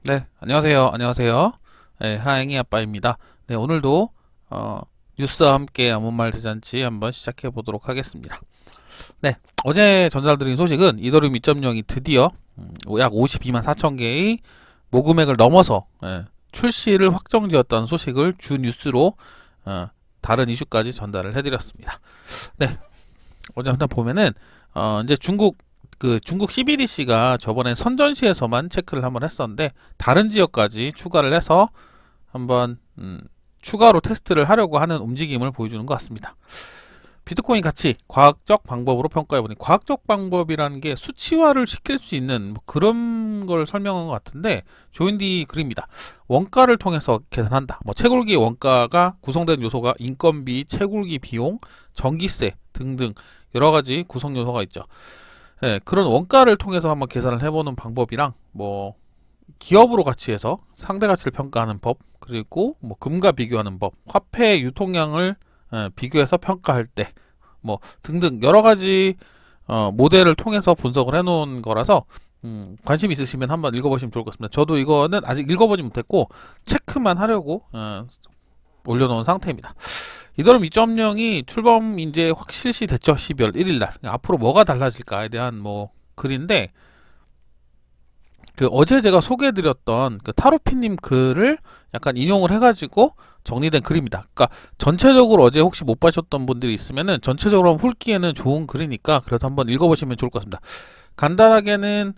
네, 안녕하세요. 안녕하세요. 네, 하행이 아빠입니다. 네, 오늘도 뉴스와 함께 아무 말 대잔치 한번 시작해 보도록 하겠습니다. 네, 어제 전달드린 소식은 이더리움 2.0이 드디어 약 52만 4천 개의 모금액을 넘어서 출시를 확정지었다는 소식을 주 뉴스로 다른 이슈까지 전달을 해드렸습니다. 네, 어제 한번 보면은 이제 중국 CBDC가 저번에 선전시에서만 체크를 한번 했었는데 다른 지역까지 추가를 해서 한번 추가로 테스트를 하려고 하는 움직임을 보여주는 것 같습니다. 비트코인 가치 과학적 방법으로 평가해보니, 과학적 방법이라는 게 수치화를 시킬 수 있는 뭐 그런 걸 설명한 것 같은데, 조인디 글입니다. 원가를 통해서 계산한다. 뭐 채굴기 원가가 구성된 요소가 인건비, 채굴기 비용, 전기세 등등 여러 가지 구성 요소가 있죠. 네, 그런 원가를 통해서 한번 계산을 해보는 방법이랑, 뭐 기업으로 같이 해서 상대 가치를 평가하는 법, 그리고 뭐 금과 비교하는 법, 화폐 유통량을 비교해서 평가할 때, 뭐 등등 여러 가지 모델을 통해서 분석을 해놓은 거라서 관심 있으시면 한번 읽어보시면 좋을 것 같습니다. 저도 이거는 아직 읽어보지 못했고 체크만 하려고 올려놓은 상태입니다. 이더럼 2.0이 출범 이제 확 실시됐죠. 12월 1일날. 앞으로 뭐가 달라질까에 대한 뭐 글인데, 그 어제 제가 소개해드렸던 그 타로피님 글을 약간 인용을 해가지고 정리된 글입니다. 그러니까 전체적으로 어제 혹시 못 보셨던 분들이 있으면은 전체적으로 훑기에는 좋은 글이니까 그래도 한번 읽어보시면 좋을 것 같습니다. 간단하게는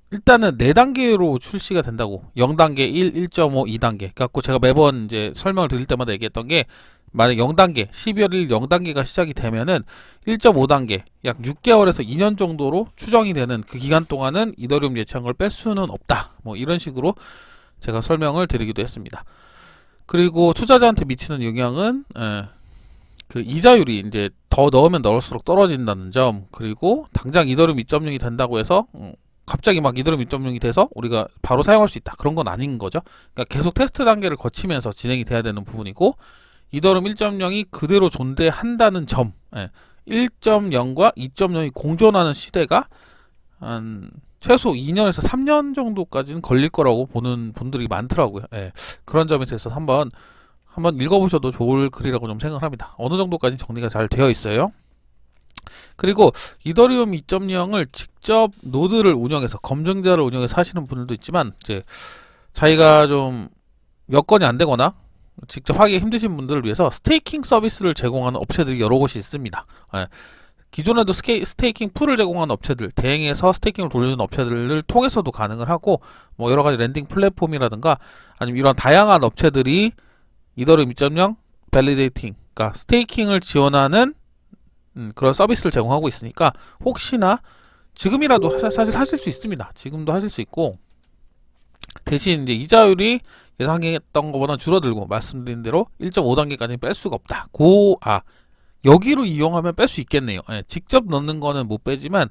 일단은 4단계로 출시가 된다고. 0단계, 1, 1.5, 2단계. 그래갖고 제가 매번 이제 설명을 드릴 때마다 얘기했던 게, 만약 0단계, 12월 1일 0단계가 시작이 되면은 1.5단계, 약 6개월에서 2년 정도로 추정이 되는 그 기간 동안은 이더리움 예치한 걸 뺄 수는 없다. 뭐 이런 식으로 제가 설명을 드리기도 했습니다. 그리고 투자자한테 미치는 영향은 그 이자율이 이제 더 넣으면 넣을수록 떨어진다는 점, 그리고 당장 이더리움 2.0이 된다고 해서 갑자기 막 이더리움 2.0이 돼서 우리가 바로 사용할 수 있다, 그런 건 아닌 거죠. 그러니까 계속 테스트 단계를 거치면서 진행이 돼야 되는 부분이고, 이더리움 1.0이 그대로 존재한다는 점, 1.0과 2.0이 공존하는 시대가 한 최소 2년에서 3년 정도까지는 걸릴 거라고 보는 분들이 많더라고요. 그런 점에 대해서 한번 읽어보셔도 좋을 글이라고 좀 생각합니다. 어느 정도까지 정리가 잘 되어 있어요. 그리고 이더리움 2.0을 직접 노드를 운영해서 검증자를 운영해서 하시는 분들도 있지만, 이제 자기가 좀 여건이 안 되거나 직접 하기 힘드신 분들을 위해서 스테이킹 서비스를 제공하는 업체들이 여러 곳이 있습니다. 기존에도 스테이킹 풀을 제공하는 업체들, 대행해서 스테이킹을 돌려주는 업체들을 통해서도 가능을 하고, 뭐 여러 가지 랜딩 플랫폼이라든가 아니면 이런 다양한 업체들이 이더리움 2.0 밸리데이팅, 그러니까 스테이킹을 지원하는 그런 서비스를 제공하고 있으니까, 혹시나 지금이라도 사실 하실 수 있습니다. 지금도 하실 수 있고, 대신 이제 이자율이 예상했던 것보다 줄어들고, 말씀드린 대로 1.5단계까지는 뺄 수가 없다. 여기로 이용하면 뺄 수 있겠네요. 직접 넣는 거는 못 빼지만,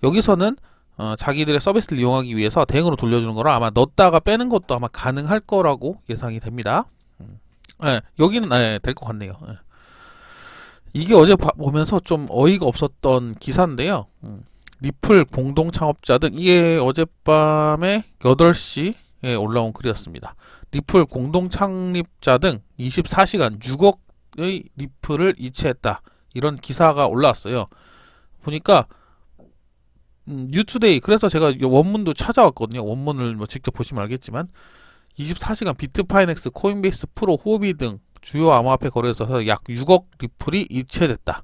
여기서는 자기들의 서비스를 이용하기 위해서 대행으로 돌려주는 거라 아마 넣었다가 빼는 것도 아마 가능할 거라고 예상이 됩니다. 여기는 될 것 같네요. 이게 어제 보면서 좀 어이가 없었던 기사인데요. 리플 공동 창업자 등, 이게 어젯밤에 8시에 올라온 글이었습니다. 리플 공동 창립자 등 24시간 6억의 리플을 이체했다, 이런 기사가 올라왔어요. 보니까 뉴투데이, 그래서 제가 원문도 찾아왔거든요. 원문을 뭐 직접 보시면 알겠지만, 24시간 비트파이넥스, 코인베이스, 프로, 후오비 등 주요 암호화폐 거래소에서 약 6억 리플이 이체됐다.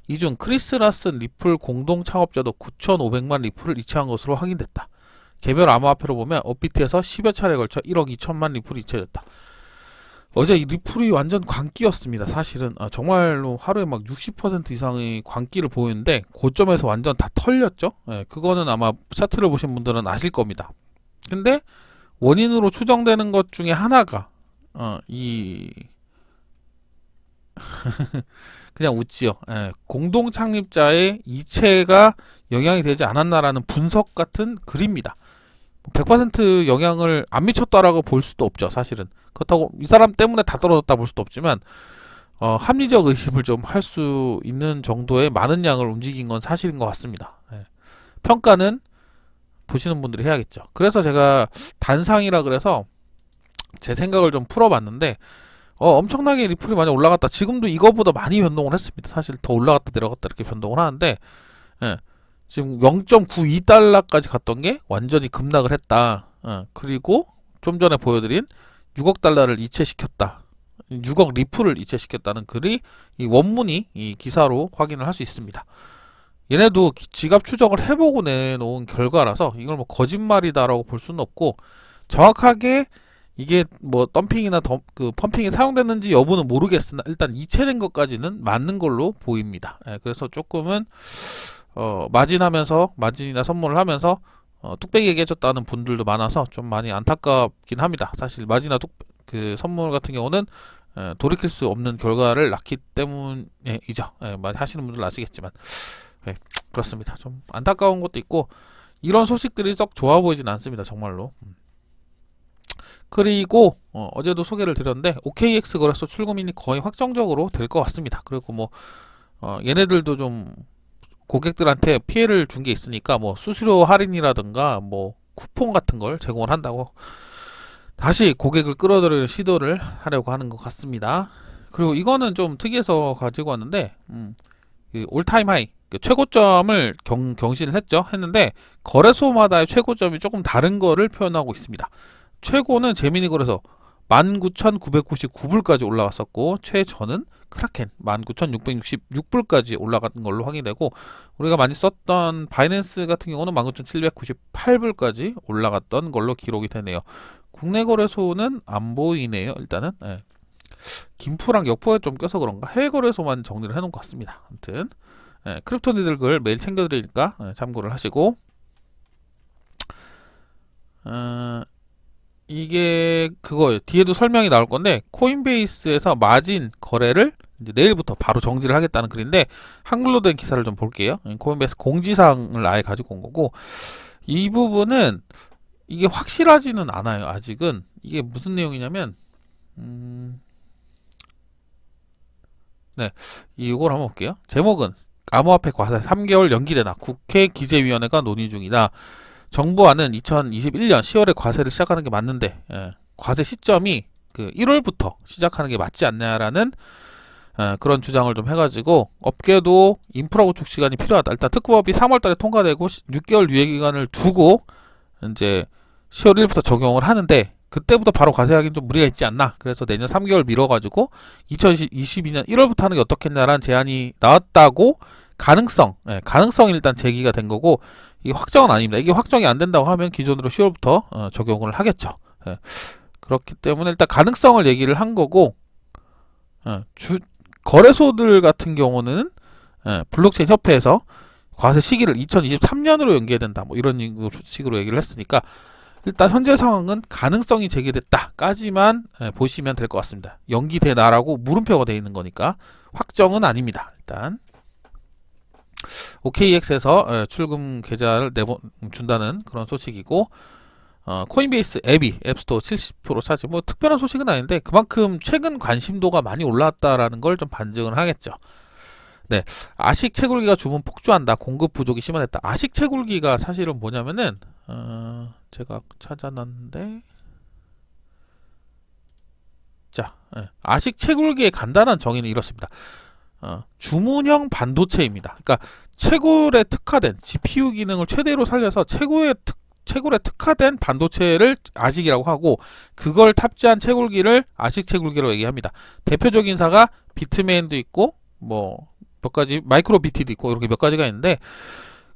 이 중 크리스 라슨 리플 공동 창업자도 9,500만 리플을 이체한 것으로 확인됐다. 개별 암호화폐로 보면 업비트에서 10여 차례에 걸쳐 1억 2천만 리플이 이체됐다. 어제 이 리플이 완전 광기였습니다. 사실은 정말로 하루에 막 60% 이상의 광기를 보이는데, 고점에서 완전 다 털렸죠. 그거는 아마 차트를 보신 분들은 아실 겁니다. 근데 원인으로 추정되는 것 중에 하나가 이 그냥 웃지요. 공동 창립자의 이체가 영향이 되지 않았나라는 분석 같은 글입니다. 100% 영향을 안 미쳤다라고 볼 수도 없죠. 사실은 그렇다고 이 사람 때문에 다 떨어졌다 볼 수도 없지만, 합리적 의심을 좀 할 수 있는 정도의 많은 양을 움직인 건 사실인 것 같습니다. 평가는 보시는 분들이 해야겠죠. 그래서 제가 단상이라 그래서 제 생각을 좀 풀어봤는데 엄청나게 리플이 많이 올라갔다. 지금도 이거보다 많이 변동을 했습니다. 사실 더 올라갔다 내려갔다 이렇게 변동을 하는데 예, 지금 0.92달러까지 갔던 게 완전히 급락을 했다. 그리고 좀 전에 보여드린 6억 달러를 이체시켰다. 6억 리플을 이체시켰다는 글이 이 원문이 이 기사로 확인을 할 수 있습니다. 얘네도 지갑 추적을 해보고 내놓은 결과라서 이걸 뭐 거짓말이다라고 볼 수는 없고 정확하게 이게 뭐 덤핑이나 그 펌핑이 사용됐는지 여부는 모르겠으나 일단 이체된 것까지는 맞는 걸로 보입니다. 그래서 조금은 마진이나 선물을 하면서 뚝배기 얘기해줬다는 분들도 많아서 좀 많이 안타깝긴 합니다. 사실 마진이나 그 선물 같은 경우는 돌이킬 수 없는 결과를 낳기 때문이죠. 많이 하시는 분들은 아시겠지만 그렇습니다. 좀 안타까운 것도 있고 이런 소식들이 썩 좋아 보이진 않습니다. 정말로. 그리고 어제도 소개를 드렸는데 OKX 거래소 출금이 거의 확정적으로 될 것 같습니다. 그리고 뭐 얘네들도 좀 고객들한테 피해를 준 게 있으니까 뭐 수수료 할인이라든가 뭐 쿠폰 같은 걸 제공을 한다고 다시 고객을 끌어들이는 시도를 하려고 하는 것 같습니다. 그리고 이거는 좀 특이해서 가지고 왔는데 그 올타임 하이 최고점을 경신을 했는데 거래소마다의 최고점이 조금 다른 거를 표현하고 있습니다. 최고는 제미니 거래소 19,999불까지 올라갔었고 최저는 크라켄 19,666불까지 올라간 걸로 확인되고 우리가 많이 썼던 바이낸스 같은 경우는 19,798불까지 올라갔던 걸로 기록이 되네요. 국내 거래소는 안 보이네요. 일단은 김프랑 역포에 좀 껴서 그런가 해외 거래소만 정리를 해놓은 것 같습니다. 아무튼 크립토 니들 글 매일 챙겨드리니까 참고를 하시고 이게 그거예요. 뒤에도 설명이 나올 건데 코인베이스에서 마진 거래를 이제 내일부터 바로 정지를 하겠다는 글인데 한글로 된 기사를 좀 볼게요. 코인베이스 공지사항을 아예 가지고 온 거고 이 부분은 이게 확실하지는 않아요. 아직은 이게 무슨 내용이냐면 이걸 한번 볼게요. 제목은 암호화폐 과세 3개월 연기되나 국회 기재위원회가 논의 중이다. 정부안은 2021년 10월에 과세를 시작하는 게 맞는데 과세 시점이 그 1월부터 시작하는 게 맞지 않냐라는 그런 주장을 좀 해가지고 업계도 인프라 구축 시간이 필요하다. 일단 특구법이 3월달에 통과되고 6개월 유예 기간을 두고 이제 10월 1일부터 적용을 하는데 그때부터 바로 과세하기는 좀 무리가 있지 않나. 그래서 내년 3개월 미뤄가지고 2022년 1월부터 하는 게 어떻겠냐라는 제안이 나왔다고 가능성이 일단 제기가 된 거고 이게 확정은 아닙니다. 이게 확정이 안 된다고 하면 기존으로 10월부터 적용을 하겠죠. 그렇기 때문에 일단 가능성을 얘기를 한 거고 거래소들 같은 경우는 블록체인 협회에서 과세 시기를 2023년으로 연기해야 된다. 뭐 이런 식으로 얘기를 했으니까 일단 현재 상황은 가능성이 제기됐다까지만 보시면 될 것 같습니다. 연기되나라고 물음표가 되어 있는 거니까 확정은 아닙니다. 일단 OKX에서 출금 계좌를 준다는 그런 소식이고 코인베이스 앱이 앱스토어 70% 차지 뭐 특별한 소식은 아닌데 그만큼 최근 관심도가 많이 올라왔다라는 걸 좀 반증을 하겠죠. 아식 채굴기가 주문 폭주한다. 공급 부족이 심화됐다. 아식 채굴기가 사실은 뭐냐면은 제가 찾아놨는데 아식 채굴기의 간단한 정의는 이렇습니다. 주문형 반도체입니다. 그러니까 채굴에 특화된 GPU 기능을 최대로 살려서 채굴에 특화된 반도체를 아식이라고 하고 그걸 탑재한 채굴기를 아식 채굴기라고 얘기합니다. 대표적인 사가 비트메인도 있고 뭐 몇 가지 마이크로 BT도 있고 이렇게 몇 가지가 있는데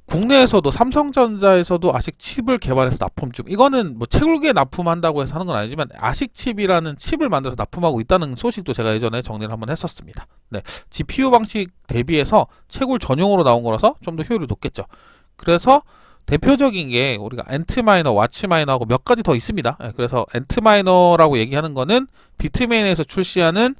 국내에서도 삼성전자에서도 아식 칩을 개발해서 납품 중 이거는 뭐 채굴기에 납품한다고 해서 하는 건 아니지만 아식 칩이라는 칩을 만들어서 납품하고 있다는 소식도 제가 예전에 정리를 한번 했었습니다. GPU 방식 대비해서 채굴 전용으로 나온 거라서 좀 더 효율이 높겠죠. 그래서 대표적인 게 우리가 엔트마이너, 와치마이너하고 몇 가지 더 있습니다. 그래서 엔트마이너라고 얘기하는 거는 비트메인에서 출시하는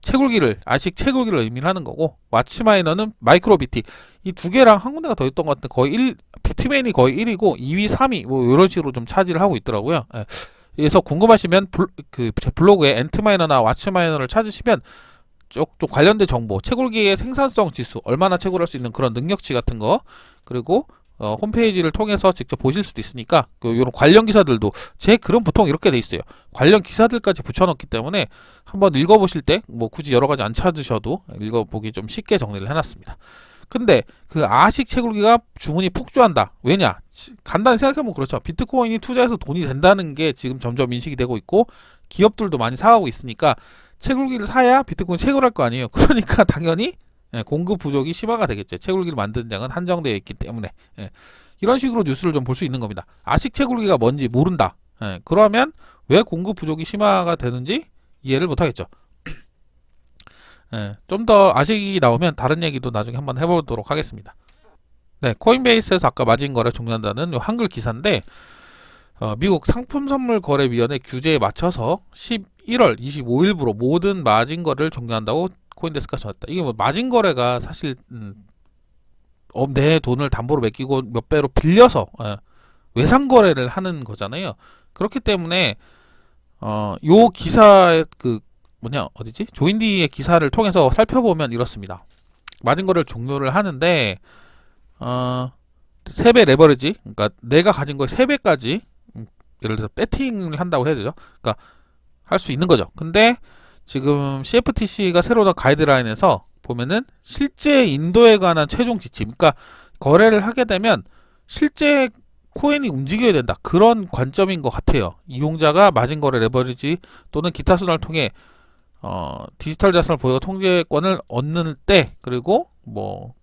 채굴기를 아식 채굴기를 의미를 하는 거고 와치마이너는 마이크로 BT 이 두 개랑 한 군데가 더 있던 것 같은데 거의 비트메인이 거의 1위고 2위, 3위 뭐 이런 식으로 좀 차지를 하고 있더라고요. 그래서 궁금하시면 제 블로그에 엔트마이너나 와치마이너를 찾으시면 좀 관련된 정보, 채굴기의 생산성 지수, 얼마나 채굴할 수 있는 그런 능력치 같은 거 그리고 홈페이지를 통해서 직접 보실 수도 있으니까 이런 관련 기사들도 제 글은 보통 이렇게 돼 있어요. 관련 기사들까지 붙여놓기 때문에 한번 읽어보실 때 뭐 굳이 여러 가지 안 찾으셔도 읽어보기 좀 쉽게 정리를 해놨습니다. 근데 그 아식 채굴기가 주문이 폭주한다. 왜냐? 간단히 생각해보면 그렇죠. 비트코인이 투자해서 돈이 된다는 게 지금 점점 인식이 되고 있고 기업들도 많이 사가고 있으니까 채굴기를 사야 비트코인 채굴할 거 아니에요. 그러니까 당연히 공급 부족이 심화가 되겠죠. 채굴기를 만드는 양은 한정되어 있기 때문에. 이런 식으로 뉴스를 좀 볼 수 있는 겁니다. 아식 채굴기가 뭔지 모른다. 그러면 왜 공급 부족이 심화가 되는지 이해를 못하겠죠. 좀 더 아식이 나오면 다른 얘기도 나중에 한번 해보도록 하겠습니다. 네, 코인베이스에서 아까 마진 거래 종료한다는 요 한글 기사인데 미국 상품선물거래위원회 규제에 맞춰서 11월 25일부로 모든 마진 거래를 종료한다고 코인데스크가 전했다. 이게 뭐 마진 거래가 사실 내 돈을 담보로 맡기고 몇 배로 빌려서 외상 거래를 하는 거잖아요. 그렇기 때문에 요 기사의 어디지? 조인디의 기사를 통해서 살펴보면 이렇습니다. 마진 거래를 종료를 하는데 3배 레버리지, 그러니까 내가 가진 거의 3배까지 예를 들어서 배팅을 한다고 해야 되죠. 그러니까 할 수 있는 거죠. 근데 지금 CFTC가 새로 나온 가이드라인에서 보면은 실제 인도에 관한 최종 지침, 그러니까 거래를 하게 되면 실제 코인이 움직여야 된다. 그런 관점인 것 같아요. 이용자가 마진 거래 레버리지 또는 기타 수단을 통해 디지털 자산을 보유하고 통제권을 얻는 때, 그리고 뭐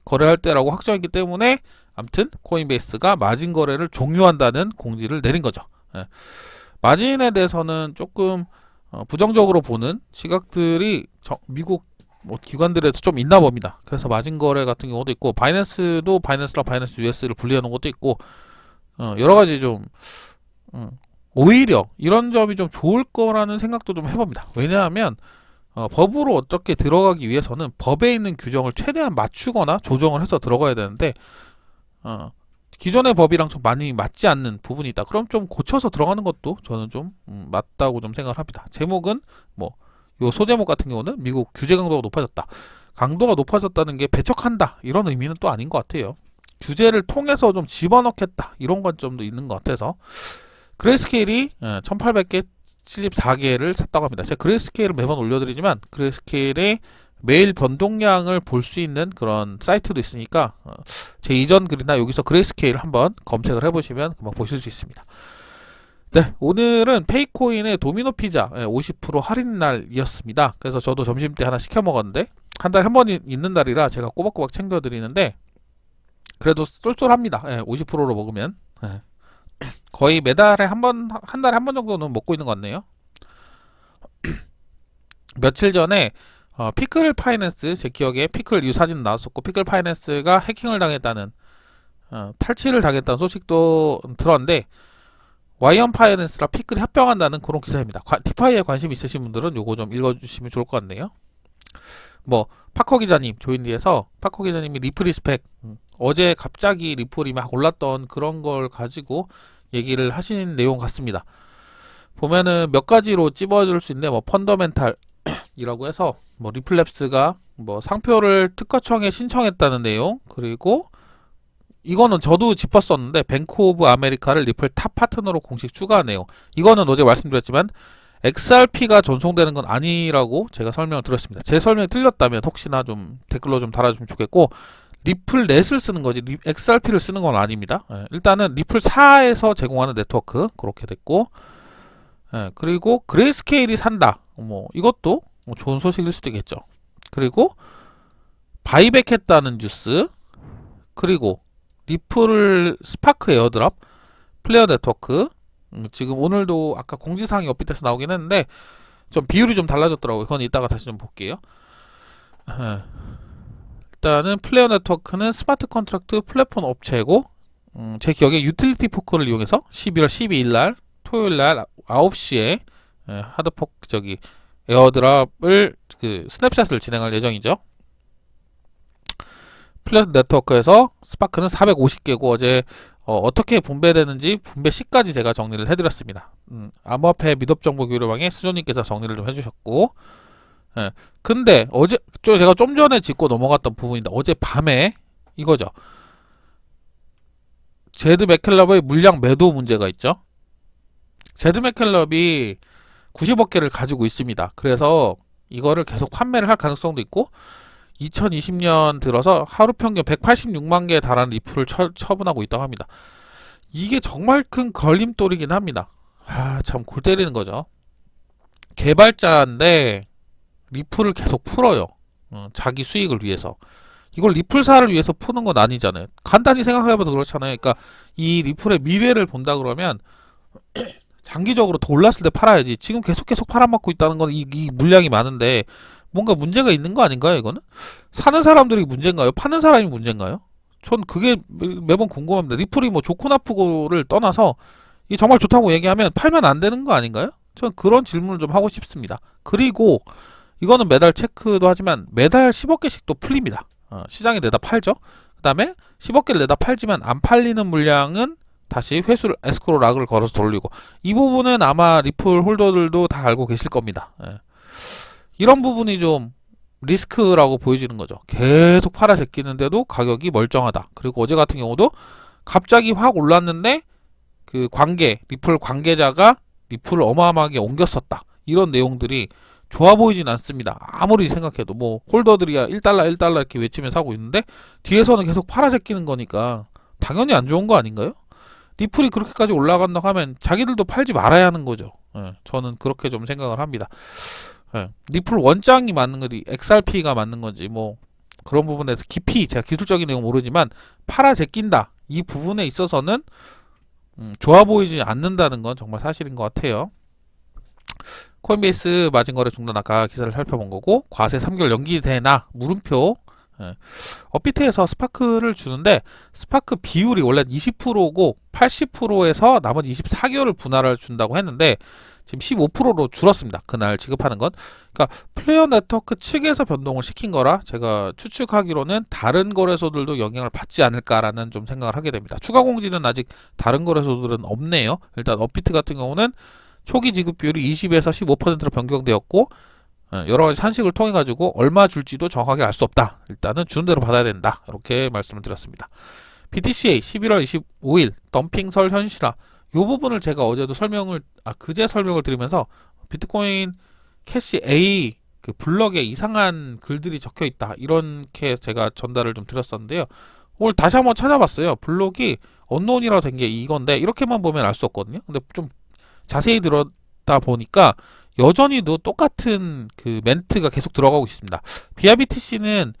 거래할 때라고 확정했기 때문에 아무튼 코인베이스가 마진 거래를 종료한다는 공지를 내린 거죠. 마진에 대해서는 조금 부정적으로 보는 시각들이 미국 기관들에서 좀 있나 봅니다. 그래서 마진 거래 같은 경우도 있고, 바이낸스도 바이낸스랑 바이낸스 US를 분리해 놓은 것도 있고, 여러 가지 좀 오히려 이런 점이 좀 좋을 거라는 생각도 좀 해봅니다. 왜냐하면 법으로 어떻게 들어가기 위해서는 법에 있는 규정을 최대한 맞추거나 조정을 해서 들어가야 되는데 기존의 법이랑 좀 많이 맞지 않는 부분이 있다. 그럼 좀 고쳐서 들어가는 것도 저는 좀 맞다고 좀 생각을 합니다. 제목은 뭐 요 소제목 같은 경우는 미국 규제 강도가 높아졌다. 강도가 높아졌다는 게 배척한다 이런 의미는 또 아닌 것 같아요. 규제를 통해서 좀 집어넣겠다 이런 관점도 있는 것 같아서 그레이스케일이 1800개 74개를 샀다고 합니다. 제가 그레이스케일을 매번 올려드리지만 그레이스케일의 매일 변동량을 볼 수 있는 그런 사이트도 있으니까 제 이전 글이나 여기서 그레이스케일 한번 검색을 해보시면 금방 보실 수 있습니다. 네, 오늘은 페이코인의 도미노 피자 50% 할인 날이었습니다. 그래서 저도 점심때 하나 시켜 먹었는데 한 달에 한 번 있는 날이라 제가 꼬박꼬박 챙겨드리는데 그래도 쏠쏠합니다. 50%로 먹으면 거의 매달에 한 달에 한 번 정도는 먹고 있는 것 같네요. 며칠 전에 피클 파이낸스, 제 기억에 피클 이 사진 나왔었고, 피클 파이낸스가 해킹을 당했다는 탈취를 당했다는 소식도 들었는데 와이언 파이낸스랑 피클이 합병한다는 그런 기사입니다. 디파이에 관심 있으신 분들은 요거 좀 읽어주시면 좋을 것 같네요. 뭐 파커 기자님, 조인디에서 파커 기자님이 리플 리스펙 어제 갑자기 리플이 막 올랐던 그런 걸 가지고 얘기를 하신 내용 같습니다. 보면은 몇 가지로 찝어줄 수 있는데 뭐 펀더멘탈이라고 해서 뭐 리플랩스가 뭐 상표를 특허청에 신청했다는 내용, 그리고 이거는 저도 짚었었는데 뱅크 오브 아메리카를 리플 탑 파트너로 공식 추가한 내용, 이거는 어제 말씀드렸지만 XRP가 전송되는 건 아니라고 제가 설명을 드렸습니다. 제 설명이 틀렸다면 혹시나 좀 댓글로 좀 달아주면 좋겠고, 리플넷을 쓰는 거지 XRP를 쓰는 건 아닙니다. 일단은 리플4에서 제공하는 네트워크 그렇게 됐고, 그리고 그레이스케일이 산다, 뭐 이것도 좋은 소식일 수도 있겠죠. 그리고 바이백 했다는 뉴스, 그리고 리플 스파크 에어드랍 플레어 네트워크, 지금 오늘도 아까 공지사항이 업데이트돼서 나오긴 했는데 좀 비율이 좀 달라졌더라고요. 그건 이따가 다시 좀 볼게요. 일단은 플레어 네트워크는 스마트 컨트랙트 플랫폼 업체고, 제 기억에 유틸리티 포크를 이용해서 11월 12일날 토요일날 9시에 하드포크 에어드랍을 스냅샷을 진행할 예정이죠. 플랫 네트워크에서 스파크는 450개고 어제 어떻게 분배되는지 분배 시까지 제가 정리를 해드렸습니다. 암호화폐 미덥정보교류방에 수조님께서 정리를 좀 해주셨고, 근데 어제 제가 좀 전에 짚고 넘어갔던 부분인데 어제 밤에 이거죠. 제드 맥켈럽의 물량 매도 문제가 있죠. 제드 맥켈럽이 90억 개를 가지고 있습니다. 그래서 이거를 계속 판매를 할 가능성도 있고 2020년 들어서 하루 평균 186만 개에 달하는 리플을 처분하고 있다고 합니다. 이게 정말 큰 걸림돌이긴 합니다. 참 골 때리는 거죠. 개발자인데 리플을 계속 풀어요. 자기 수익을 위해서. 이걸 리플사를 위해서 푸는 건 아니잖아요. 간단히 생각해봐도 그렇잖아요. 그러니까 이 리플의 미래를 본다 그러면 장기적으로 더 올랐을 때 팔아야지. 지금 계속 팔아먹고 있다는 건 이 물량이 많은데 뭔가 문제가 있는 거 아닌가요, 이거는? 사는 사람들이 문제인가요? 파는 사람이 문제인가요? 전 그게 매번 궁금합니다. 리플이 뭐 좋고 나쁘고를 떠나서 이게 정말 좋다고 얘기하면 팔면 안 되는 거 아닌가요? 전 그런 질문을 좀 하고 싶습니다. 그리고 이거는 매달 체크도 하지만 매달 10억 개씩 또 풀립니다. 시장에 내다 팔죠. 그 다음에 10억 개를 내다 팔지만 안 팔리는 물량은 다시 회수를 에스크로 락을 걸어서 돌리고, 이 부분은 아마 리플 홀더들도 다 알고 계실 겁니다. 이런 부분이 좀 리스크라고 보여지는 거죠. 계속 팔아 제끼는데도 가격이 멀쩡하다. 그리고 어제 같은 경우도 갑자기 확 올랐는데 그 리플 관계자가 리플을 어마어마하게 옮겼었다. 이런 내용들이 좋아 보이진 않습니다. 아무리 생각해도 뭐 홀더들이야 1달러 1달러 이렇게 외치면 사고 있는데 뒤에서는 계속 팔아 제끼는 거니까 당연히 안 좋은 거 아닌가요? 리플이 그렇게까지 올라간다고 하면 자기들도 팔지 말아야 하는 거죠. 저는 그렇게 좀 생각을 합니다. 리플 원장이 맞는 건지 XRP가 맞는 건지 뭐 그런 부분에서 깊이 제가 기술적인 내용 모르지만 팔아 제낀다 이 부분에 있어서는 좋아 보이지 않는다는 건 정말 사실인 것 같아요. 코인베이스 마진거래 중단 아까 기사를 살펴본 거고, 과세 3개월 연기되나 물음표. 업비트에서 스파크를 주는데 스파크 비율이 원래 20%고 80%에서 나머지 24개월을 분할을 준다고 했는데 지금 15%로 줄었습니다. 그날 지급하는 건. 그러니까 플레이어 네트워크 측에서 변동을 시킨 거라 제가 추측하기로는 다른 거래소들도 영향을 받지 않을까라는 좀 생각을 하게 됩니다. 추가 공지는 아직 다른 거래소들은 없네요. 일단 업비트 같은 경우는 초기 지급 비율이 20에서 15%로 변경되었고, 여러 가지 산식을 통해 가지고 얼마 줄지도 정확하게 알 수 없다. 일단은 주는 대로 받아야 된다. 이렇게 말씀을 드렸습니다. BTCA 11월 25일 덤핑설 현실화. 이 부분을 제가 어제도 그제 설명을 드리면서 비트코인 캐시 A 그 블럭에 이상한 글들이 적혀 있다. 이렇게 제가 전달을 좀 드렸었는데요. 오늘 다시 한번 찾아봤어요. 블록이 언론이라고 된 게 이건데 이렇게만 보면 알 수 없거든요. 근데 좀 자세히 들었다 보니까 여전히도 똑같은 그 멘트가 계속 들어가고 있습니다. BIBTC는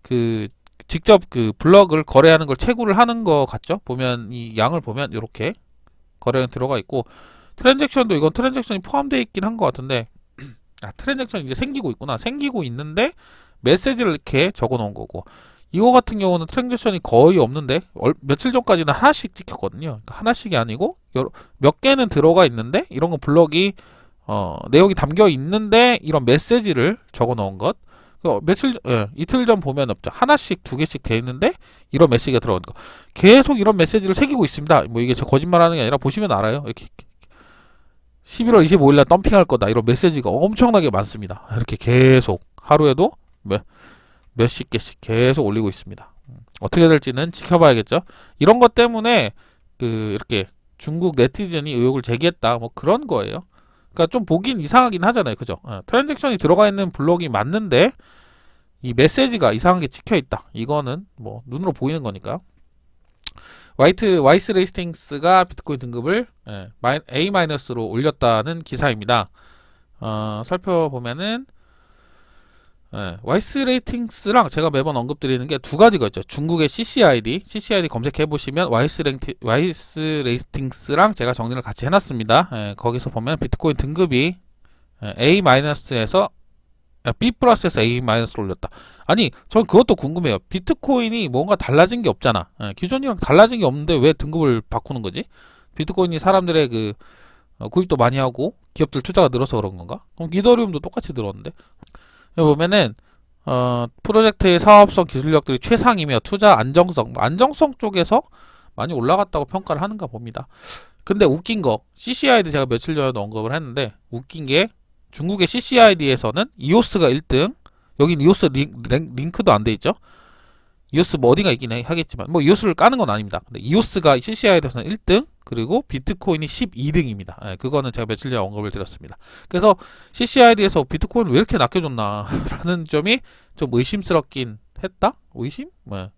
그 직접 그 블럭을 거래하는 걸 채굴을 하는 거 같죠? 보면 이 양을 보면 이렇게 거래가 들어가 있고, 트랜잭션도 이건 트랜잭션이 포함되어 있긴 한 것 같은데 트랜잭션이 이제 생기고 있구나. 생기고 있는데 메시지를 이렇게 적어 놓은 거고, 이거 같은 경우는 트랜잭션이 거의 없는데 며칠 전까지는 하나씩 찍혔거든요. 그러니까 하나씩이 아니고 몇 개는 들어가 있는데 이런 건 블럭이 내용이 담겨 있는데 이런 메시지를 적어 놓은 것. 이틀 전 보면 없죠. 하나씩 두 개씩 돼 있는데 이런 메시지가 들어가는 거. 계속 이런 메시지를 새기고 있습니다. 뭐 이게 저 거짓말하는 게 아니라 보시면 알아요. 이렇게 11월 25일 날 덤핑할 거다. 이런 메시지가 엄청나게 많습니다. 이렇게 계속 하루에도 몇십 개씩 계속 올리고 있습니다. 어떻게 될지는 지켜봐야겠죠. 이런 것 때문에 이렇게 중국 네티즌이 의혹을 제기했다. 뭐 그런 거예요. 그러니까 좀 보긴 이상하긴 하잖아요. 그죠? 트랜잭션이 들어가 있는 블록이 맞는데 이 메시지가 이상하게 찍혀 있다. 이거는 뭐 눈으로 보이는 거니까. 와이스 레이스팅스가 비트코인 등급을 A-로 올렸다는 기사입니다. 살펴보면은 와이스 레이팅스랑 제가 매번 언급드리는 게 두 가지가 있죠. 중국의 CCID 검색해 보시면 와이스 레이팅스랑 제가 정리를 같이 해놨습니다. 거기서 보면 비트코인 등급이 A-에서 B+에서 A-로 올렸다. 아니, 전 그것도 궁금해요. 비트코인이 뭔가 달라진 게 없잖아. 기존이랑 달라진 게 없는데 왜 등급을 바꾸는 거지? 비트코인이 사람들의 구입도 많이 하고 기업들 투자가 늘어서 그런 건가? 그럼 이더리움도 똑같이 늘었는데. 여기 보면은 프로젝트의 사업성 기술력들이 최상이며 투자 안정성 쪽에서 많이 올라갔다고 평가를 하는가 봅니다. 근데 웃긴 거, CCID 제가 며칠 전에도 언급을 했는데 웃긴 게 중국의 CCID에서는 이오스가 1등, 여긴 이오스 링크도 안 돼 있죠. 이오스 뭐 어디가 있긴 하겠지만 뭐 이오스를 까는 건 아닙니다. 근데 이오스가 CCI에 대해서는 1등 그리고 비트코인이 12등입니다. 예, 그거는 제가 며칠 전에 언급을 드렸습니다. 그래서 CCID에서 비트코인을 왜 이렇게 낚여줬나 라는 점이 좀 의심스럽긴 했다? 의심? 네.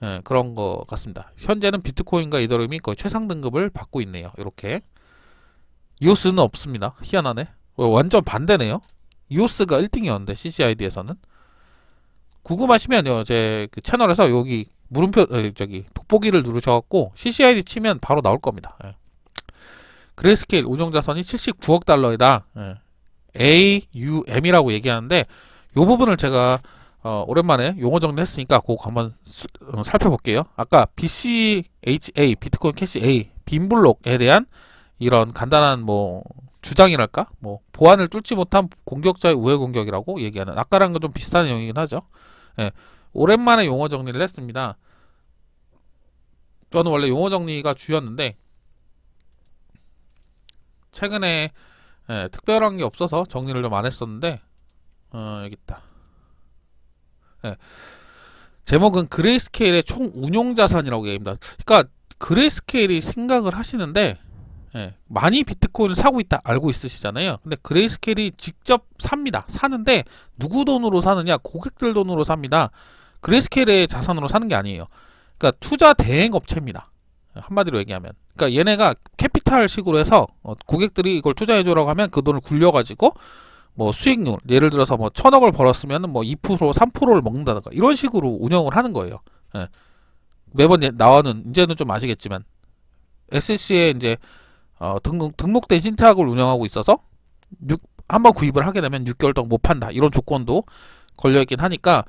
예, 그런 것 같습니다. 현재는 비트코인과 이더리움이 거의 최상 등급을 받고 있네요. 이렇게 이오스는 없습니다. 희한하네. 완전 반대네요. 이오스가 1등이었는데 CCID에서는. 궁금하시면요, 제 그 채널에서 여기 물음표 저기 돋보기를 누르셔갖고 CCID 치면 바로 나올 겁니다. 예. 그레이스케일 운용자산이 79억 달러이다. 예. AUM이라고 얘기하는데 이 부분을 제가 오랜만에 용어 정리했으니까 그거 한번 살펴볼게요. 아까 BCHA, 비트코인 캐시 A, 빈블록에 대한 이런 간단한 뭐 주장이랄까, 뭐 보안을 뚫지 못한 공격자의 우회 공격이라고 얘기하는, 아까랑 좀 비슷한 내용이긴 하죠. 예, 오랜만에 용어 정리를 했습니다. 저는 원래 용어 정리가 주였는데 최근에 특별한 게 없어서 정리를 좀 안 했었는데 여기 있다. 예, 제목은 그레이스케일의 총 운용 자산이라고 얘기합니다. 그러니까 그레이스케일이 생각을 하시는데 많이 비트코인을 사고 있다 알고 있으시잖아요. 근데 그레이스케일이 직접 삽니다. 사는데 누구 돈으로 사느냐? 고객들 돈으로 삽니다. 그레이스케일의 자산으로 사는 게 아니에요. 그러니까 투자 대행 업체입니다. 한마디로 얘기하면. 그러니까 얘네가 캐피탈식으로 해서 고객들이 이걸 투자해줘라고 하면 그 돈을 굴려가지고 뭐 수익률, 예를 들어서 뭐 1,000억을 벌었으면 뭐 2%, 3%를 먹는다든가 이런 식으로 운영을 하는 거예요. 매번 나오는, 이제는 좀 아시겠지만 SEC에 이제 등록된 신탁을 운영하고 있어서 한번 구입을 하게 되면 6개월 동안 못 판다, 이런 조건도 걸려있긴 하니까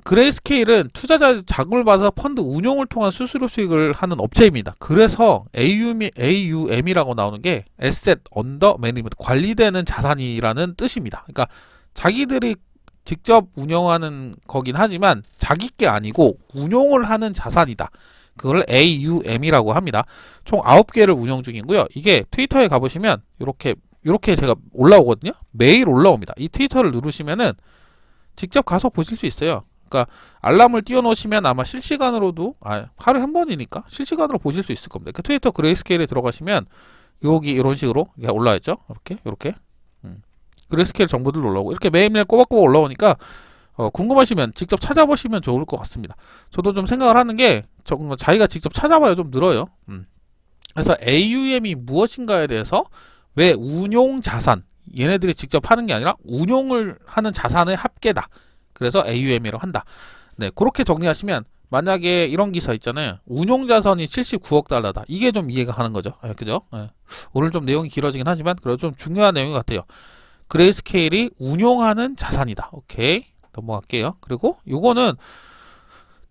그레이스케일은 투자자 자금을 받아서 펀드 운용을 통한 수수료 수익을 하는 업체입니다. 그래서 AUM이라고 나오는 게 Asset Under Management, 관리되는 자산이라는 뜻입니다. 그러니까 자기들이 직접 운영하는 거긴 하지만 자기 게 아니고 운용을 하는 자산이다. 그걸 AUM이라고 합니다. 총 9개를 운영 중이고요. 이게 트위터에 가보시면 이렇게 제가 올라오거든요. 매일 올라옵니다. 이 트위터를 누르시면은 직접 가서 보실 수 있어요. 그러니까 알람을 띄워놓으시면 아마 실시간으로도, 하루에 한 번이니까 실시간으로 보실 수 있을 겁니다. 그 트위터 그레이스케일에 들어가시면 여기 이런 식으로 올라있죠. 이렇게 그레이스케일 정보들 올라오고 이렇게 매일매일 꼬박꼬박 올라오니까 궁금하시면 직접 찾아보시면 좋을 것 같습니다. 저도 좀 생각을 하는 게 자기가 직접 찾아봐야 좀 늘어요. 그래서 AUM이 무엇인가에 대해서, 왜 운용 자산, 얘네들이 직접 하는 게 아니라 운용을 하는 자산의 합계다. 그래서 AUM이라고 한다. 네, 그렇게 정리하시면, 만약에 이런 기사 있잖아요. 운용 자산이 79억 달러다. 이게 좀 이해가 가는 거죠. 그죠? 오늘 좀 내용이 길어지긴 하지만 그래도 좀 중요한 내용 같아요. 그레이스케일이 운용하는 자산이다. 오케이, 넘어갈게요. 그리고 요거는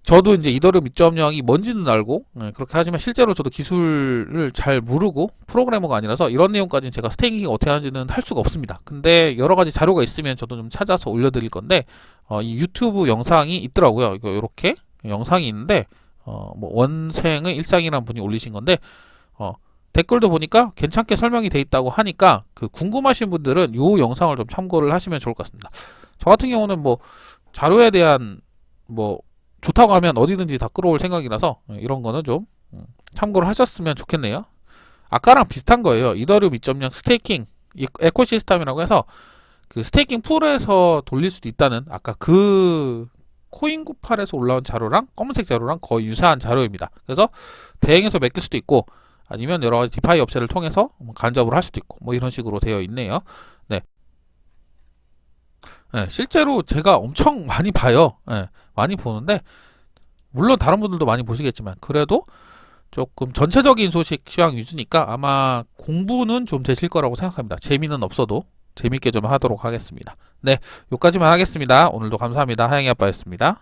저도 이제 이더리움 2.0이 뭔지는 알고 그렇게 하지만 실제로 저도 기술을 잘 모르고 프로그래머가 아니라서 이런 내용까지는 제가 스테이킹 어떻게 하는지는 할 수가 없습니다. 근데 여러 가지 자료가 있으면 저도 좀 찾아서 올려드릴 건데 이 유튜브 영상이 있더라고요. 이거 이렇게 영상이 있는데 뭐 원생의 일상이라는 분이 올리신 건데 댓글도 보니까 괜찮게 설명이 돼 있다고 하니까 그 궁금하신 분들은 이 영상을 좀 참고를 하시면 좋을 것 같습니다. 저 같은 경우는 뭐 자료에 대한 뭐 좋다고 하면 어디든지 다 끌어올 생각이라서 이런 거는 좀 참고를 하셨으면 좋겠네요. 아까랑 비슷한 거예요. 이더리움 2.0 스테이킹 에코시스템이라고 해서 그 스테이킹 풀에서 돌릴 수도 있다는, 아까 그 코인98에서 올라온 자료랑 검은색 자료랑 거의 유사한 자료입니다. 그래서 대행해서 맡길 수도 있고 아니면 여러 가지 디파이 업체를 통해서 간접으로 할 수도 있고 뭐 이런 식으로 되어 있네요. 네. 실제로 제가 엄청 많이 봐요. 많이 보는데 물론 다른 분들도 많이 보시겠지만 그래도 조금 전체적인 소식 취향 위주니까 아마 공부는 좀 되실 거라고 생각합니다. 재미는 없어도 재밌게 좀 하도록 하겠습니다. 네, 여기까지만 하겠습니다. 오늘도 감사합니다. 하영이 아빠였습니다.